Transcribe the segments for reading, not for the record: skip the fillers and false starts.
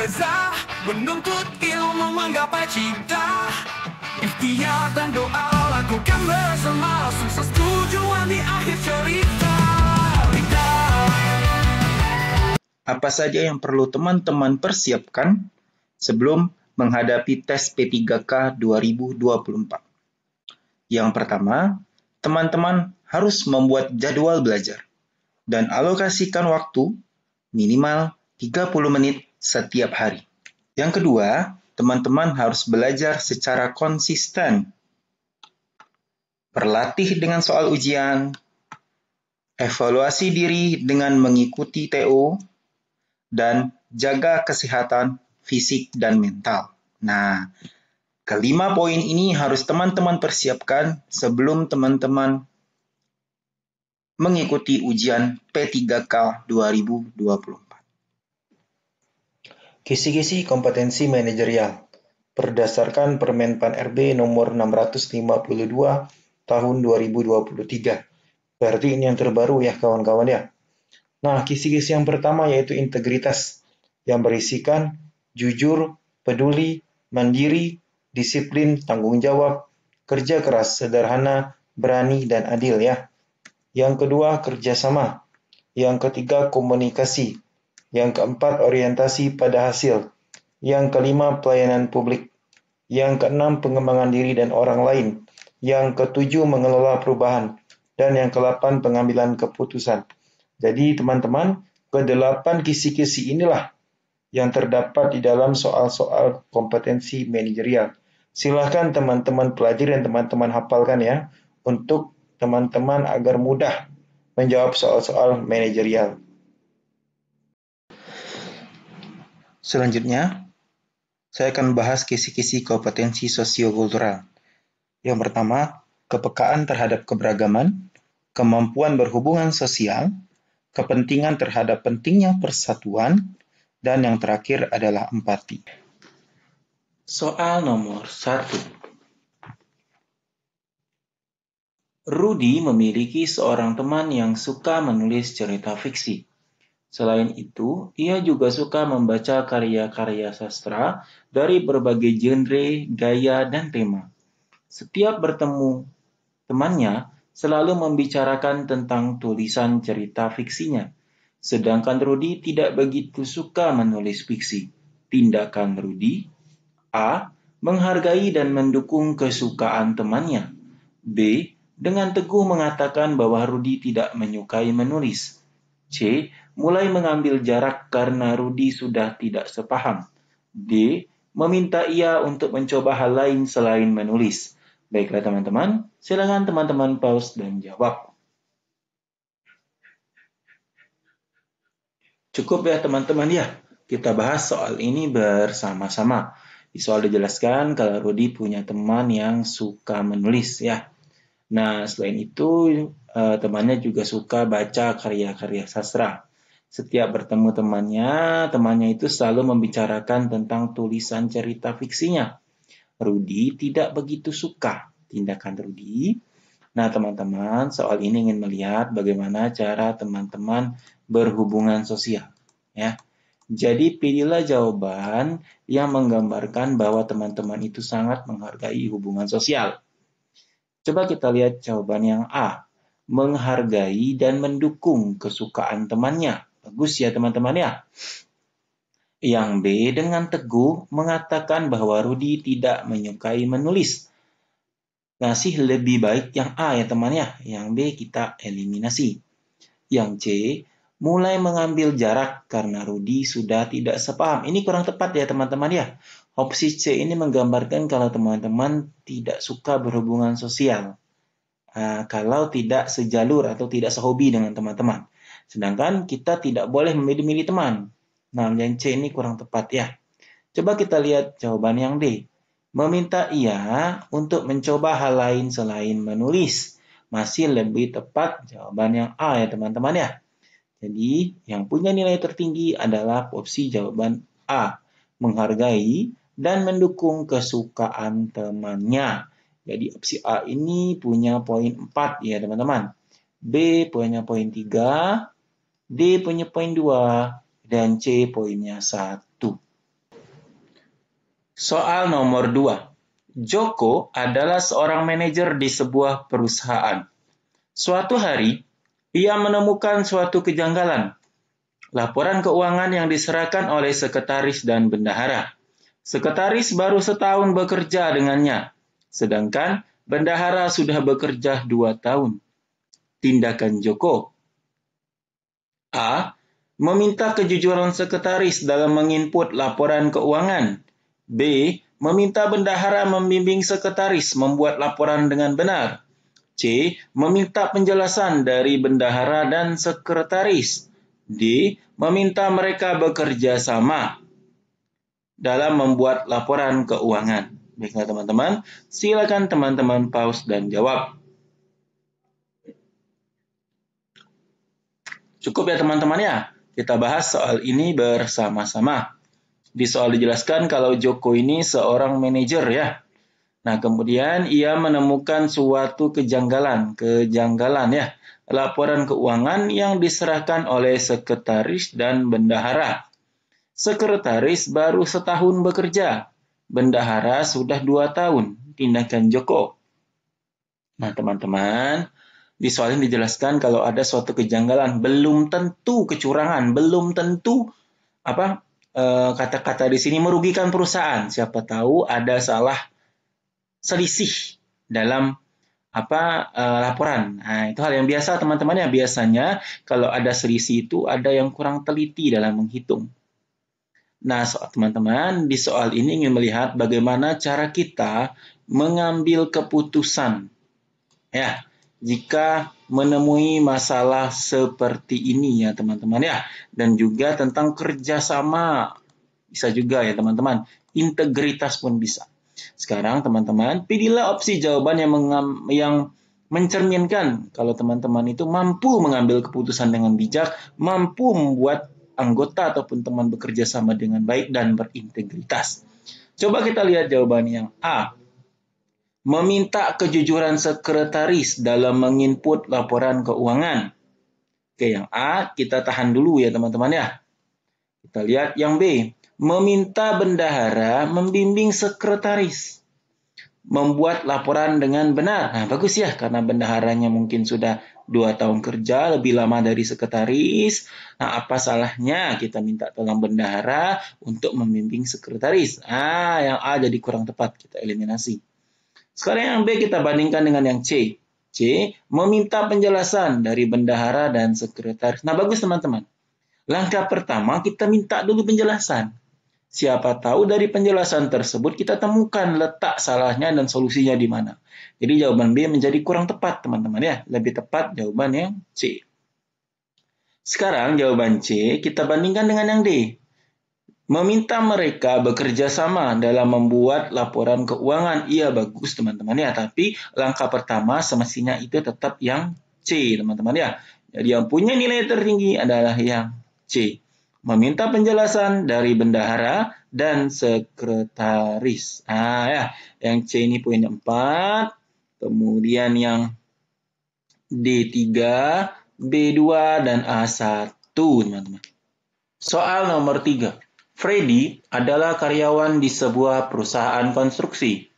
reza, menuntut ilmu menggapai cita. Ikhtiar dan doa lakukan bersama, sukses tujuan di akhir cerita. Apa saja yang perlu teman-teman persiapkan sebelum menghadapi tes P3K 2024? Yang pertama, teman-teman harus membuat jadwal belajar dan alokasikan waktu minimal 30 menit setiap hari. Yang kedua, teman-teman harus belajar secara konsisten. Berlatih dengan soal ujian, evaluasi diri dengan mengikuti TO, dan jaga kesehatan fisik dan mental. Nah, kelima poin ini harus teman-teman persiapkan sebelum teman-teman mengikuti ujian P3K 2024. Kisi-kisi kompetensi manajerial berdasarkan Permenpan RB nomor 652 tahun 2023. Berarti ini yang terbaru ya kawan-kawan ya. Nah, kisi-kisi yang pertama yaitu integritas yang berisikan jujur, peduli, mandiri, disiplin, tanggung jawab, kerja keras, sederhana, berani, dan adil ya. Yang kedua, kerjasama. Yang ketiga, komunikasi. Yang keempat, orientasi pada hasil. Yang kelima, pelayanan publik. Yang keenam, pengembangan diri dan orang lain. Yang ketujuh, mengelola perubahan. Dan yang ke-8, pengambilan keputusan. Jadi teman-teman, ke-8 kisi-kisi inilah yang terdapat di dalam soal-soal kompetensi manajerial. Silahkan teman-teman pelajari dan teman-teman hafalkan ya, untuk teman-teman agar mudah menjawab soal-soal manajerial. Selanjutnya, saya akan bahas kisi-kisi kompetensi sosiokultural. Yang pertama, kepekaan terhadap keberagaman, kemampuan berhubungan sosial, kepentingan terhadap pentingnya persatuan, dan yang terakhir adalah empati. Soal nomor 1. Rudy memiliki seorang teman yang suka menulis cerita fiksi. Selain itu, ia juga suka membaca karya-karya sastra dari berbagai genre, gaya, dan tema. Setiap bertemu temannya, selalu membicarakan tentang tulisan cerita fiksinya. Sedangkan Rudy tidak begitu suka menulis fiksi. Tindakan Rudy: A. Menghargai dan mendukung kesukaan temannya. B. Dengan teguh mengatakan bahwa Rudy tidak menyukai menulis. C. Mulai mengambil jarak karena Rudy sudah tidak sepaham. D. Meminta ia untuk mencoba hal lain selain menulis. Baiklah teman-teman, silakan teman-teman pause dan jawab. Cukup ya teman-teman ya, kita bahas soal ini bersama-sama. Di soal dijelaskan kalau Rudy punya teman yang suka menulis ya. Nah, selain itu temannya juga suka baca karya-karya sastra. Setiap bertemu temannya itu selalu membicarakan tentang tulisan cerita fiksinya. Rudy tidak begitu suka tindakan Rudy. Nah, teman-teman, soal ini ingin melihat bagaimana cara teman-teman berhubungan sosial. Ya. Jadi, pilihlah jawaban yang menggambarkan bahwa teman-teman itu sangat menghargai hubungan sosial. Coba kita lihat jawaban yang A. Menghargai dan mendukung kesukaan temannya. Bagus ya, teman-teman ya. Yang B, dengan teguh mengatakan bahwa Rudy tidak menyukai menulis. Masih lebih baik yang A ya teman ya. Yang B kita eliminasi. Yang C, mulai mengambil jarak karena Rudy sudah tidak sepaham. Ini kurang tepat ya teman-teman ya. Opsi C ini menggambarkan kalau teman-teman tidak suka berhubungan sosial. Kalau tidak sejalur atau tidak sehobi dengan teman-teman. Sedangkan kita tidak boleh memilih-milih teman. Nah, yang C ini kurang tepat ya. Coba kita lihat jawaban yang D. Meminta ia untuk mencoba hal lain selain menulis. Masih lebih tepat jawaban yang A ya teman-teman ya. Jadi, yang punya nilai tertinggi adalah opsi jawaban A. Menghargai dan mendukung kesukaan temannya. Jadi, opsi A ini punya poin 4 ya teman-teman. B punya poin 3. D punya poin 2. Dan C poinnya 1. Soal nomor 2. Joko adalah seorang manajer di sebuah perusahaan. Suatu hari, ia menemukan suatu kejanggalan. Laporan keuangan yang diserahkan oleh sekretaris dan bendahara. Sekretaris baru setahun bekerja dengannya, sedangkan bendahara sudah bekerja 2 tahun. Tindakan Joko. A. Meminta kejujuran sekretaris dalam menginput laporan keuangan. B. Meminta bendahara membimbing sekretaris membuat laporan dengan benar. C. Meminta penjelasan dari bendahara dan sekretaris. D. Meminta mereka bekerja sama dalam membuat laporan keuangan. Baiklah teman-teman, silakan teman-teman pause dan jawab. Cukup ya teman-teman ya, kita bahas soal ini bersama-sama. Di soal dijelaskan kalau Joko ini seorang manajer ya. Nah, kemudian ia menemukan suatu kejanggalan ya, laporan keuangan yang diserahkan oleh sekretaris dan bendahara. Sekretaris baru setahun bekerja, bendahara sudah 2 tahun. Tindakan Joko. Nah, teman-teman, di soal ini dijelaskan kalau ada suatu kejanggalan, belum tentu kecurangan, belum tentu kata-kata di sini merugikan perusahaan. Siapa tahu ada salah selisih dalam laporan. Nah, itu hal yang biasa teman-teman ya. Biasanya kalau ada selisih itu ada yang kurang teliti dalam menghitung. Nah, teman-teman, di soal ini ingin melihat bagaimana cara kita mengambil keputusan. Ya, jika menemui masalah seperti ini ya teman-teman ya. Dan juga tentang kerjasama. Bisa juga ya teman-teman. Integritas pun bisa. Sekarang teman-teman, pilihlah opsi jawaban yang mencerminkan kalau teman-teman itu mampu mengambil keputusan dengan bijak, mampu membuat anggota ataupun teman bekerja sama dengan baik dan berintegritas. Coba kita lihat jawaban yang A. Meminta kejujuran sekretaris dalam menginput laporan keuangan. Oke, yang A kita tahan dulu ya teman-teman ya. Kita lihat yang B. Meminta bendahara membimbing sekretaris membuat laporan dengan benar. Nah, bagus ya, karena bendaharanya mungkin sudah 2 tahun kerja, lebih lama dari sekretaris. Nah, apa salahnya kita minta tolong bendahara untuk membimbing sekretaris? Yang A jadi kurang tepat, kita eliminasi. Sekarang yang B kita bandingkan dengan yang C. C, meminta penjelasan dari bendahara dan sekretaris. Nah, bagus teman-teman. Langkah pertama kita minta dulu penjelasan. Siapa tahu dari penjelasan tersebut kita temukan letak salahnya dan solusinya di mana. Jadi jawaban B menjadi kurang tepat teman-teman ya. Lebih tepat jawaban yang C. Sekarang jawaban C kita bandingkan dengan yang D. Meminta mereka bekerja sama dalam membuat laporan keuangan. Iya bagus teman-teman ya. Tapi langkah pertama semestinya itu tetap yang C teman-teman ya. Jadi yang punya nilai tertinggi adalah yang C. Meminta penjelasan dari bendahara dan sekretaris. Yang C ini poin 4. Kemudian yang D3, B2, dan A1, teman-teman. Soal nomor 3. Freddy adalah karyawan di sebuah perusahaan konstruksi.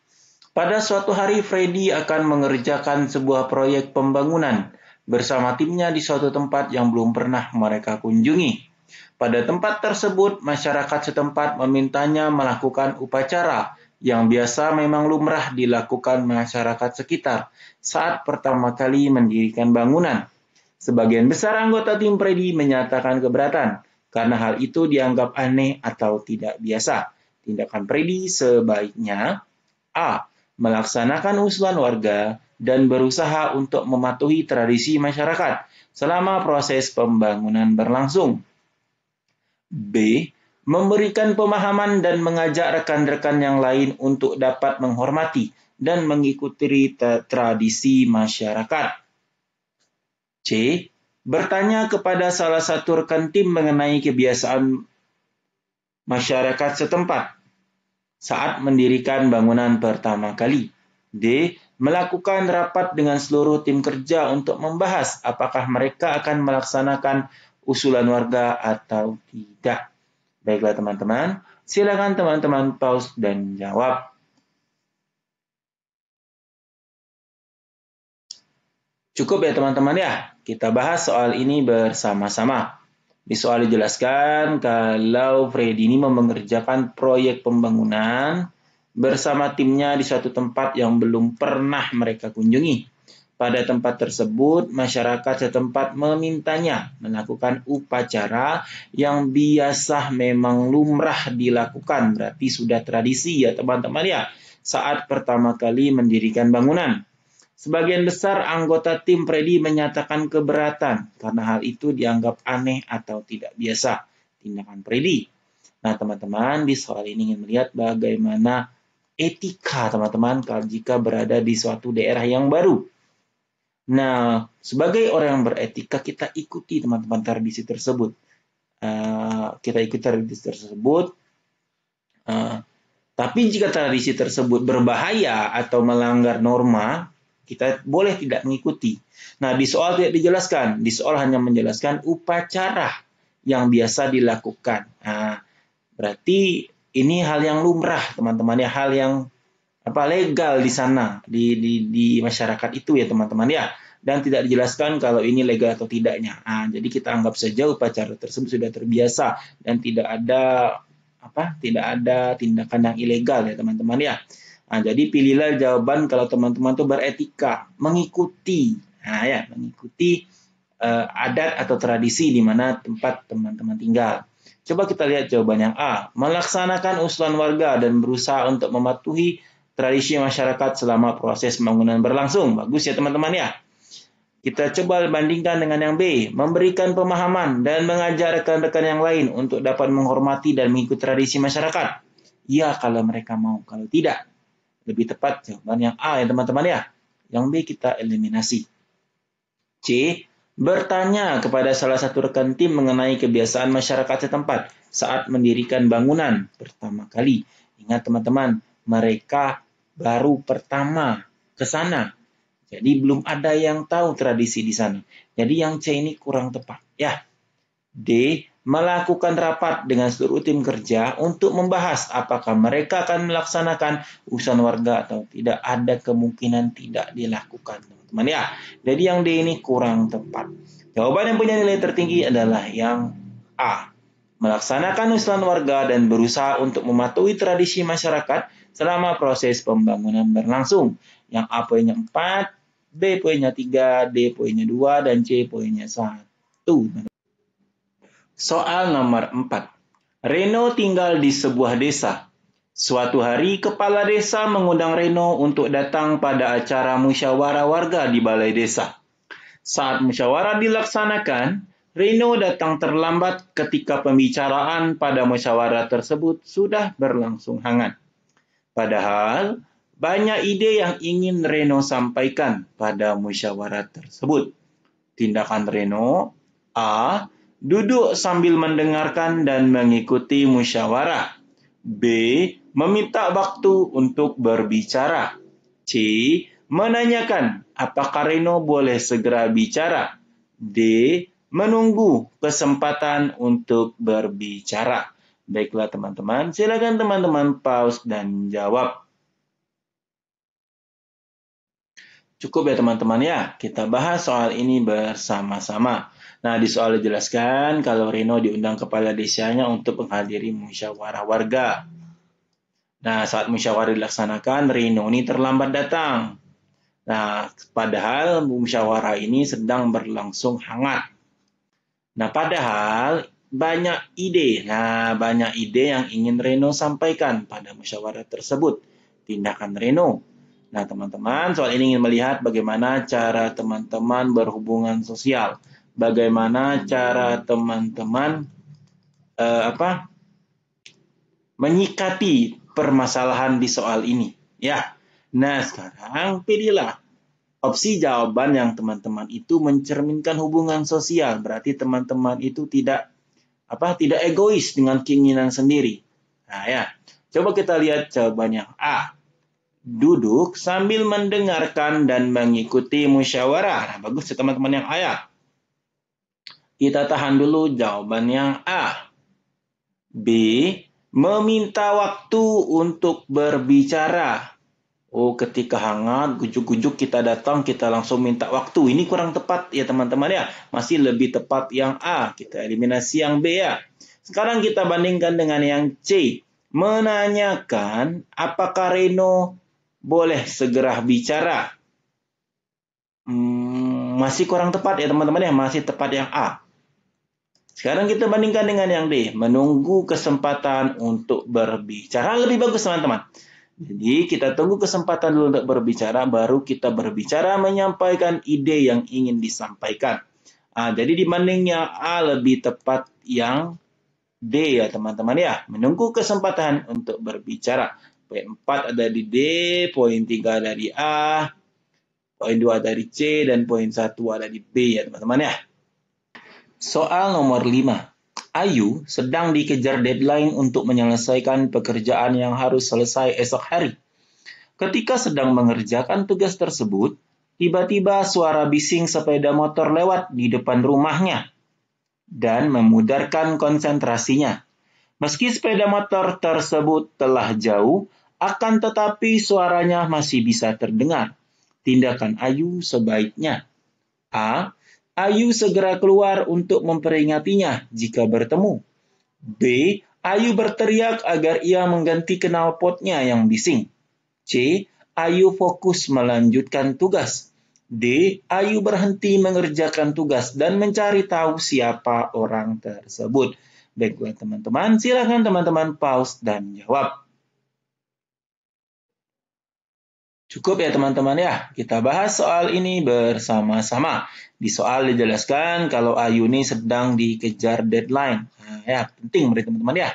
Pada suatu hari, Freddy akan mengerjakan sebuah proyek pembangunan bersama timnya di suatu tempat yang belum pernah mereka kunjungi. Pada tempat tersebut, masyarakat setempat memintanya melakukan upacara yang biasa memang lumrah dilakukan masyarakat sekitar saat pertama kali mendirikan bangunan. Sebagian besar anggota tim Freddy menyatakan keberatan karena hal itu dianggap aneh atau tidak biasa. Tindakan Freddy sebaiknya A. Melaksanakan usulan warga dan berusaha untuk mematuhi tradisi masyarakat selama proses pembangunan berlangsung. B. Memberikan pemahaman dan mengajak rekan-rekan yang lain untuk dapat menghormati dan mengikuti tradisi masyarakat. C. Bertanya kepada salah satu rekan tim mengenai kebiasaan masyarakat setempat saat mendirikan bangunan pertama kali. D. Melakukan rapat dengan seluruh tim kerja untuk membahas apakah mereka akan melaksanakan usulan warga atau tidak. Baiklah teman-teman, silakan teman-teman pause dan jawab. Cukup ya teman-teman ya, kita bahas soal ini bersama-sama. Di soal dijelaskan kalau Freddy ini mengerjakan proyek pembangunan bersama timnya di suatu tempat yang belum pernah mereka kunjungi. Pada tempat tersebut, masyarakat setempat memintanya melakukan upacara yang biasa memang lumrah dilakukan. Berarti sudah tradisi ya teman-teman ya, saat pertama kali mendirikan bangunan. Sebagian besar anggota tim Freddy menyatakan keberatan karena hal itu dianggap aneh atau tidak biasa tindakan Freddy. Nah, teman-teman, di soal ini ingin melihat bagaimana etika teman-teman jika berada di suatu daerah yang baru. Nah, sebagai orang yang beretika, kita ikuti teman-teman tradisi tersebut. Tapi jika tradisi tersebut berbahaya atau melanggar norma, kita boleh tidak mengikuti. Nah, di soal tidak dijelaskan. Di soal hanya menjelaskan upacara yang biasa dilakukan. Nah, berarti ini hal yang lumrah, teman-teman ya, hal yang legal di sana, di masyarakat itu ya, teman-teman ya. Dan tidak dijelaskan kalau ini legal atau tidaknya. Nah, jadi kita anggap saja upacara tersebut sudah terbiasa dan tidak ada tindakan yang ilegal ya, teman-teman ya. Nah, jadi pilihlah jawaban kalau teman-teman tuh beretika, mengikuti, mengikuti adat atau tradisi di mana tempat teman-teman tinggal. Coba kita lihat jawaban yang A, melaksanakan usulan warga dan berusaha untuk mematuhi tradisi masyarakat selama proses pembangunan berlangsung. Bagus ya teman-teman ya. Kita coba bandingkan dengan yang B, memberikan pemahaman dan mengajak rekan-rekan yang lain untuk dapat menghormati dan mengikuti tradisi masyarakat. Ya, kalau mereka mau, kalau tidak. Lebih tepat jawaban yang A ya teman-teman ya. Yang B kita eliminasi. C, bertanya kepada salah satu rekan tim mengenai kebiasaan masyarakat setempat saat mendirikan bangunan pertama kali. Ingat teman-teman, mereka baru pertama ke sana. Jadi belum ada yang tahu tradisi di sana. Jadi yang C ini kurang tepat ya. D, melakukan rapat dengan seluruh tim kerja untuk membahas apakah mereka akan melaksanakan usulan warga atau tidak. Ada kemungkinan tidak dilakukan, teman-teman ya. Jadi yang D ini kurang tepat. Jawaban yang punya nilai tertinggi adalah yang A, melaksanakan usulan warga dan berusaha untuk mematuhi tradisi masyarakat selama proses pembangunan berlangsung. Yang A poinnya 4, B poinnya 3, D poinnya 2, dan C poinnya 1. Soal nomor 4. Reno tinggal di sebuah desa. Suatu hari, kepala desa mengundang Reno untuk datang pada acara musyawarah warga di balai desa. Saat musyawarah dilaksanakan, Reno datang terlambat ketika pembicaraan pada musyawarah tersebut sudah berlangsung hangat. Padahal, banyak ide yang ingin Reno sampaikan pada musyawarah tersebut. Tindakan Reno, A, duduk sambil mendengarkan dan mengikuti musyawarah. B, meminta waktu untuk berbicara. C, menanyakan apakah Reno boleh segera bicara. D, menunggu kesempatan untuk berbicara. Baiklah teman-teman, silakan teman-teman pause dan jawab. Cukup ya teman-teman ya, kita bahas soal ini bersama-sama. Nah, di soal dijelaskan kalau Reno diundang kepala desanya untuk menghadiri musyawarah warga. Nah, saat musyawarah dilaksanakan, Reno ini terlambat datang. Nah, padahal musyawarah ini sedang berlangsung hangat. Nah, padahal banyak ide. Nah, banyak ide yang ingin Reno sampaikan pada musyawarah tersebut. Tindakan Reno. Nah, teman-teman, soal ini ingin melihat bagaimana cara teman-teman berhubungan sosial. Bagaimana cara teman-teman menyikapi permasalahan di soal ini. Ya. Nah, sekarang pilihlah opsi jawaban yang teman-teman itu mencerminkan hubungan sosial. Berarti teman-teman itu tidak egois dengan keinginan sendiri. Nah, ya. Coba kita lihat jawabannya. A, duduk sambil mendengarkan dan mengikuti musyawarah. Nah, bagus ya teman-teman yang A ya. Kita tahan dulu jawaban yang A. B. Meminta waktu untuk berbicara. Oh, ketika hangat, gujuk-gujuk kita datang, kita langsung minta waktu. Ini kurang tepat ya teman-teman ya. Masih lebih tepat yang A. Kita eliminasi yang B ya. Sekarang kita bandingkan dengan yang C. Menanyakan apakah Reno boleh segera bicara. Masih kurang tepat ya teman-teman ya. Masih tepat yang A. Sekarang kita bandingkan dengan yang D. Menunggu kesempatan untuk berbicara. Lebih bagus teman-teman. Jadi kita tunggu kesempatan dulu untuk berbicara, baru kita berbicara menyampaikan ide yang ingin disampaikan. Jadi dibandingnya A lebih tepat yang D ya teman-teman ya. Menunggu kesempatan untuk berbicara. Poin 4 ada di D, poin 3 ada di A, poin 2 ada di C, dan poin 1 ada di B ya teman-teman ya. Soal nomor 5. Ayu sedang dikejar deadline untuk menyelesaikan pekerjaan yang harus selesai esok hari. Ketika sedang mengerjakan tugas tersebut, tiba-tiba suara bising sepeda motor lewat di depan rumahnya dan memudarkan konsentrasinya. Meski sepeda motor tersebut telah jauh, akan tetapi suaranya masih bisa terdengar. Tindakan Ayu sebaiknya: A. Ayu segera keluar untuk memperingatinya jika bertemu. B. Ayu berteriak agar ia mengganti knalpotnya yang bising. C. Ayu fokus melanjutkan tugas. D. Ayu berhenti mengerjakan tugas dan mencari tahu siapa orang tersebut. Baiklah teman-teman, silakan teman-teman pause dan jawab. Cukup ya teman-teman ya, kita bahas soal ini bersama-sama. Di soal dijelaskan kalau Ayu ini sedang dikejar deadline. Ya, penting bagi teman-teman ya.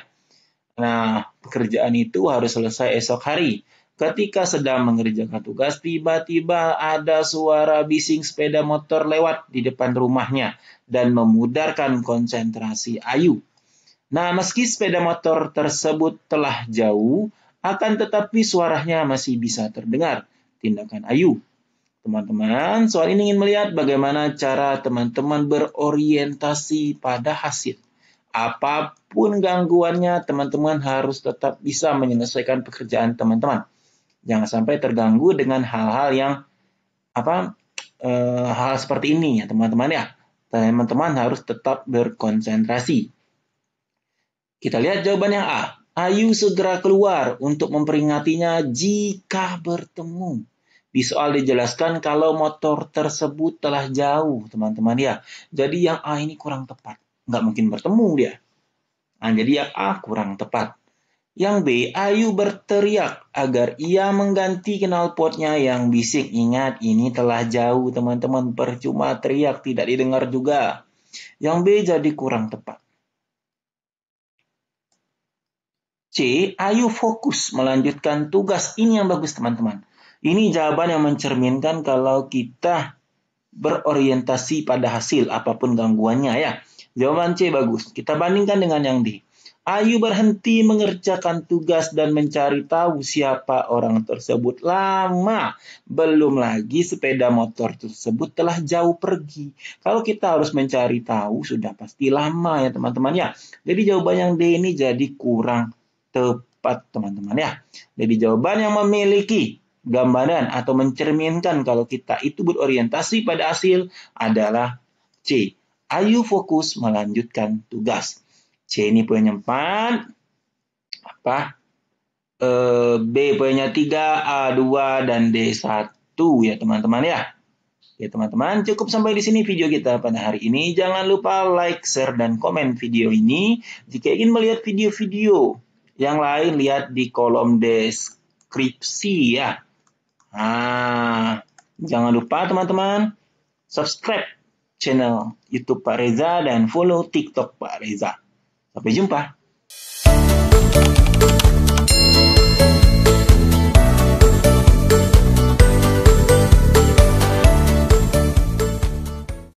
Pekerjaan itu harus selesai esok hari. Ketika sedang mengerjakan tugas, tiba-tiba ada suara bising sepeda motor lewat di depan rumahnya dan memudarkan konsentrasi Ayu. Meski sepeda motor tersebut telah jauh, akan tetapi suaranya masih bisa terdengar. Tindakan Ayu. Teman-teman, soal ini ingin melihat bagaimana cara teman-teman berorientasi pada hasil. Apapun gangguannya, teman-teman harus tetap bisa menyelesaikan pekerjaan teman-teman. Jangan sampai terganggu dengan hal-hal yang hal seperti ini ya teman-teman ya. Teman-teman harus tetap berkonsentrasi. Kita lihat jawaban yang A. Ayu segera keluar untuk memperingatinya jika bertemu. Di soal dijelaskan kalau motor tersebut telah jauh, teman-teman ya. Jadi yang A ini kurang tepat. Nggak mungkin bertemu dia. Jadi yang A kurang tepat. Yang B, Ayu berteriak agar ia mengganti knalpotnya yang bising. Ingat, ini telah jauh, teman-teman. Percuma teriak, tidak didengar juga. Yang B jadi kurang tepat. C. Ayu fokus melanjutkan tugas. Ini yang bagus teman-teman. Ini jawaban yang mencerminkan kalau kita berorientasi pada hasil apapun gangguannya ya. Jawaban C bagus. Kita bandingkan dengan yang D. Ayu berhenti mengerjakan tugas dan mencari tahu siapa orang tersebut. Lama. Belum lagi sepeda motor tersebut telah jauh pergi. Kalau kita harus mencari tahu sudah pasti lama ya teman-teman ya. Jadi jawaban yang D ini jadi kurang tepat teman-teman ya. Jadi jawaban yang memiliki gambaran atau mencerminkan kalau kita itu berorientasi pada hasil adalah C. Ayu fokus melanjutkan tugas. C ini poinnya 4. B poinnya 3, A 2, dan D 1 ya teman-teman ya. Ya teman-teman, cukup sampai di sini video kita pada hari ini. Jangan lupa like, share, dan komen video ini. Jika ingin melihat video-video yang lain, lihat di kolom deskripsi ya. Jangan lupa teman-teman subscribe channel YouTube Pak Reza dan follow TikTok Pak Reza. Sampai jumpa.